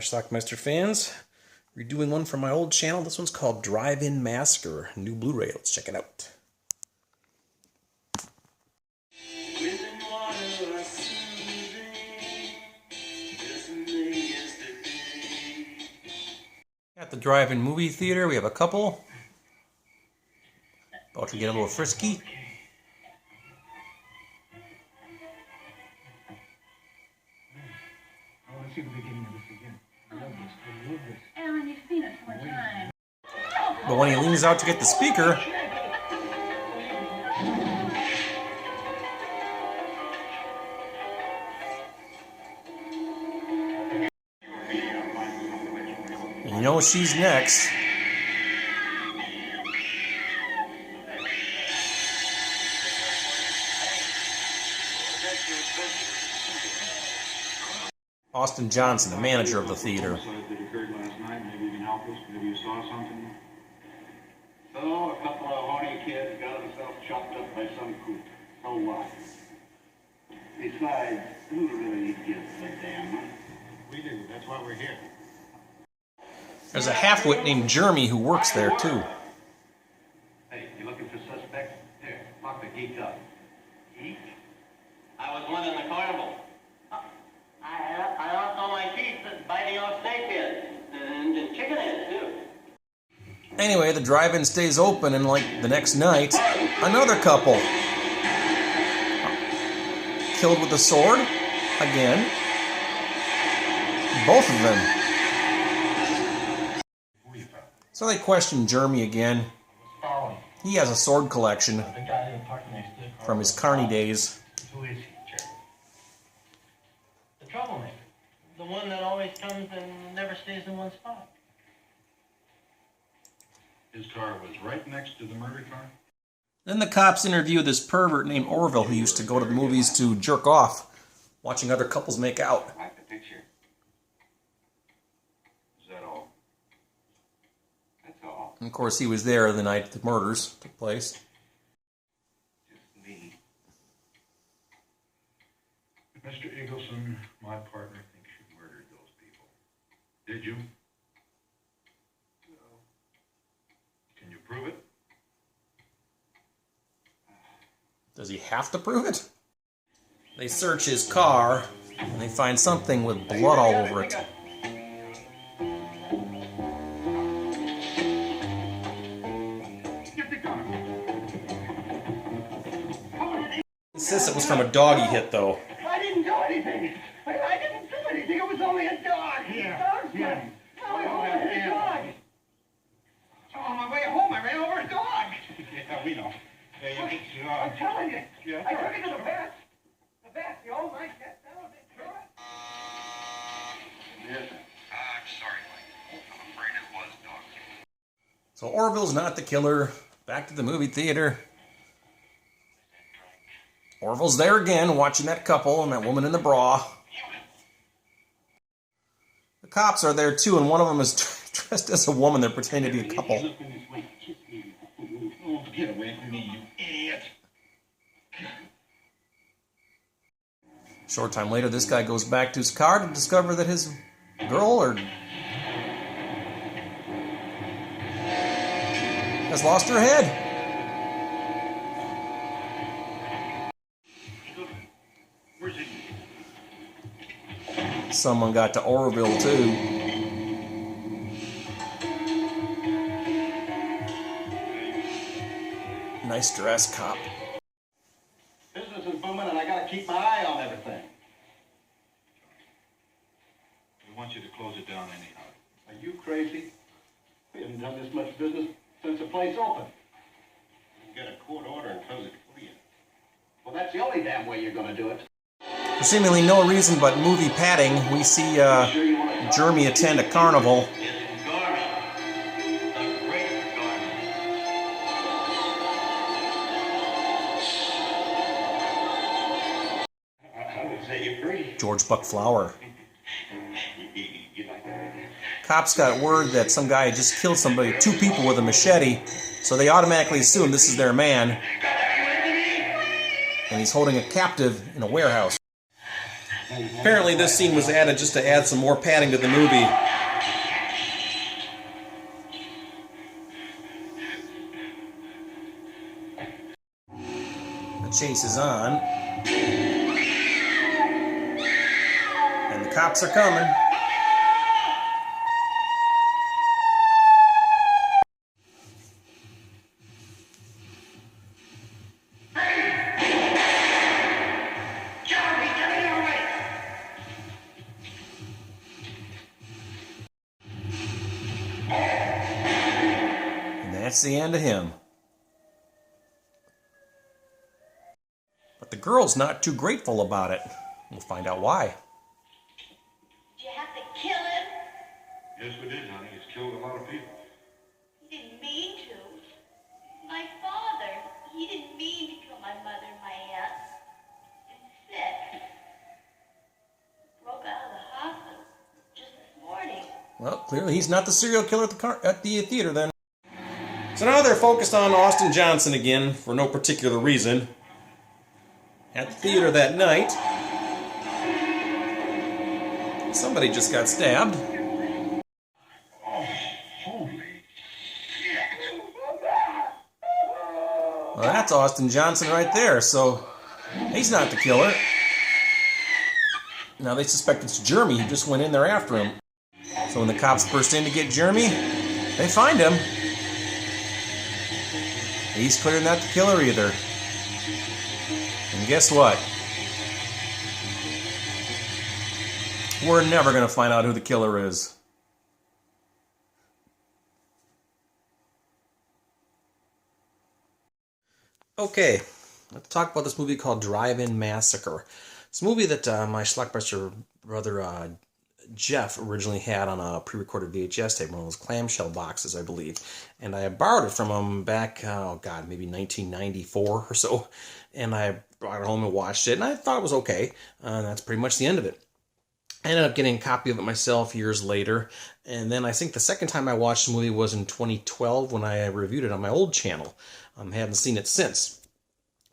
Schlockmeister fans, redoing one from my old channel. This one's called Drive-In Massacre, new Blu-ray. Let's check it out. At the drive-in movie theater, we have a couple about to get a little frisky. Let's see the beginning of this again. I love this. I love this. Alan, you've seen it 4 times. But when he leans out to get the speaker, you know she's next. Austin Johnson, the manager of the theater. That occurred last night. Maybe you can help us. Maybe you saw something. So, a couple of horny kids got themselves chopped up by some coot. So what? Besides, who really gives a damn? Huh? We do. That's why we're here. There's a half-wit named Jeremy who works there too. Hey, you looking for suspects? Here, lock the geek up. Geek? I was one in the carnival. I lost all my teeth biting off snake heads and chicken heads too. Anyway, the drive-in stays open, and like the next night, another couple killed with a sword again. Both of them. So they question Jeremy again. He has a sword collection from his carny days. Who is he, Jeremy? The troublemaker. The one that always comes and never stays in one spot. His car was right next to the murder car? Then the cops interview this pervert named Orville who used to go to the movies to jerk off, watching other couples make out. Like the picture. Is that all? That's all. And of course, he was there the night the murders took place. Just me. Mr. Eagleson, my partner thinks you murdered those people. Did you? No. Can you prove it? Does he have to prove it? They search his car, and they find something with blood all over it. He says it was from a dog he hit, though. I didn't do anything. I didn't do anything. It was only a dog. Yeah. No, it was only a dog. So on my way home, I ran over a dog. Yeah, we know. I'm telling you. Yeah, I took it to the vet. The vet, the old night vet. That was it. Sure. Yes. I'm sorry, Mike. I'm afraid it was dog. So Orville's not the killer. Back to the movie theater. Orville's there again, watching that couple and that woman in the bra. The cops are there too, and one of them is dressed as a woman. They're pretending to be a couple. Oh, get away from me, you idiot. Short time later, this guy goes back to his car to discover that his girl has lost her head. Where's he? Someone got to Orville too. Nice dress, cop. Business is booming and I gotta keep my eye on everything. We want you to close it down anyhow. Are you crazy? We haven't done this much business since the place opened. You get a court order and close it for you. Well, that's the only damn way you're gonna do it. For seemingly no reason but movie padding, we see Jeremy attend a carnival. It's Garmy. The great Garmy. I would say you're free. George Buck Flower. You like that? Cops got word that some guy had just killed somebody, 2 people with a machete, so they automatically assume this is their man. And he's holding a captive in a warehouse. Apparently this scene was added just to add some more padding to the movie. The chase is on. And the cops are coming. That's the end of him. But the girl's not too grateful about it. We'll find out why. Did you have to kill him? Yes, we did, honey. He's killed a lot of people. He didn't mean to. My father, he didn't mean to kill my mother and my aunt. And sick. Broke out of the hospital just this morning. Well, clearly he's not the serial killer at the theater then. So now they're focused on Austin Johnson again for no particular reason. At the theater that night, somebody just got stabbed. Oh, holy shit. Well, that's Austin Johnson right there, so he's not the killer. Now they suspect it's Jeremy who just went in there after him. So when the cops burst in to get Jeremy, they find him. He's clearly not the killer either. And guess what? We're never going to find out who the killer is. Okay, let's talk about this movie called Drive-In Massacre. It's a movie that my Schlockmeister brother Jeff originally had on a pre-recorded VHS tape, one of those clamshell boxes, I believe. And I borrowed it from him back, oh God, maybe 1994 or so. And I brought it home and watched it, and I thought it was okay. And that's pretty much the end of it. I ended up getting a copy of it myself years later. And then I think the second time I watched the movie was in 2012 when I reviewed it on my old channel. I haven't seen it since.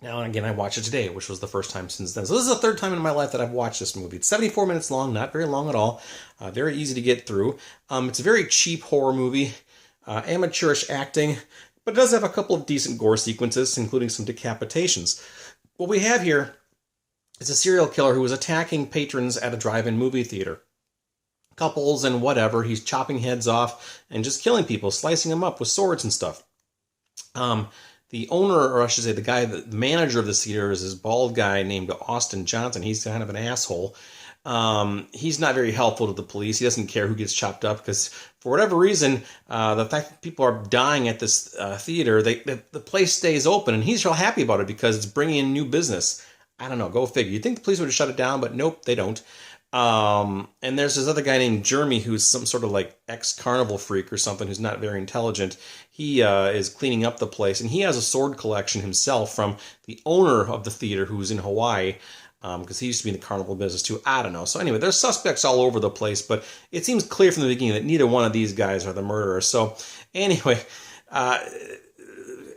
Now and again, I watch it today, which was the first time since then. So this is the third time in my life that I've watched this movie. It's 74 minutes long, not very long at all. Very easy to get through. It's a very cheap horror movie, amateurish acting, but it does have a couple of decent gore sequences, including some decapitations. What we have here is a serial killer who is attacking patrons at a drive-in movie theater. Couples and whatever. He's chopping heads off and just killing people, slicing them up with swords and stuff. The owner, or I should say the manager of the theater is this bald guy named Austin Johnson. He's kind of an asshole. He's not very helpful to the police. He doesn't care who gets chopped up because for whatever reason, the fact that people are dying at this theater, the place stays open and he's real happy about it because it's bringing in new business. I don't know, go figure. You'd think the police would have shut it down, but nope, they don't. And there's this other guy named Jeremy who's some sort of like ex-carnival freak or something who's not very intelligent. He is cleaning up the place, and he has a sword collection himself from the owner of the theater who's in Hawaii, because he used to be in the carnival business too. I don't know. So anyway, there's suspects all over the place, but it seems clear from the beginning that neither one of these guys are the murderer. So anyway,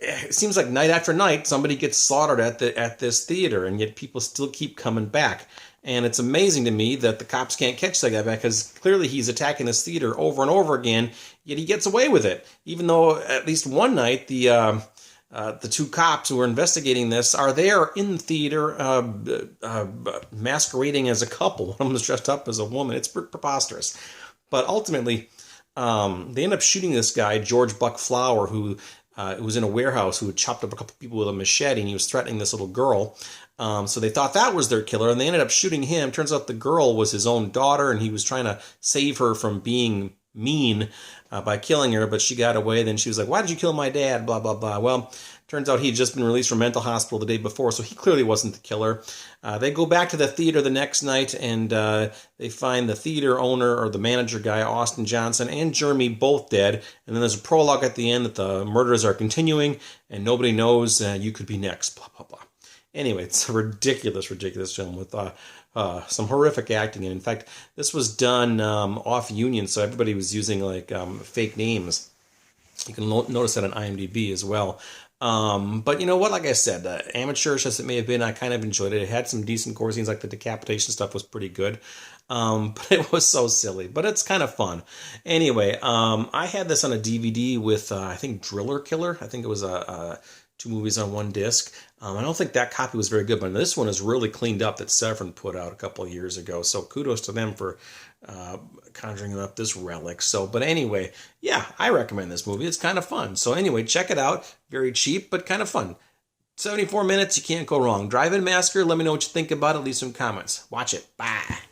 it seems like night after night somebody gets slaughtered at this theater, and yet people still keep coming back. And it's amazing to me that the cops can't catch that guy because clearly he's attacking this theater over and over again, yet he gets away with it. Even though at least one night the two cops who are investigating this are there in the theater masquerading as a couple. One of them is dressed up as a woman. It's preposterous. But ultimately, they end up shooting this guy, George Buck Flower, who was in a warehouse, who had chopped up a couple people with a machete, and he was threatening this little girl. So they thought that was their killer, and they ended up shooting him. Turns out the girl was his own daughter, and he was trying to save her from being mean by killing her, but she got away. Then she was like, "Why did you kill my dad?" Blah, blah, blah. Well, turns out he'd just been released from mental hospital the day before, so he clearly wasn't the killer. They go back to the theater the next night, and they find the theater owner, or the manager guy, Austin Johnson, and Jeremy both dead. And then there's a prologue at the end that the murders are continuing, and nobody knows, you could be next, blah, blah, blah. Anyway, it's a ridiculous film with some horrific acting. And in fact, this was done off Union, so everybody was using like fake names. You can notice that on IMDb as well. But you know what? Like I said, amateurish as it may have been, I kind of enjoyed it. It had some decent gore scenes, like the decapitation stuff was pretty good. But it was so silly, but it's kind of fun. Anyway, I had this on a DVD with, I think, Driller Killer. I think it was two movies on one disc. I don't think that copy was very good, but this one is really cleaned up that Severin put out a couple of years ago. So kudos to them for conjuring up this relic. So, but anyway, yeah, I recommend this movie. It's kind of fun. So anyway, check it out. Very cheap, but kind of fun. 74 minutes, you can't go wrong. Drive-In Massacre, let me know what you think about it. Leave some comments. Watch it. Bye.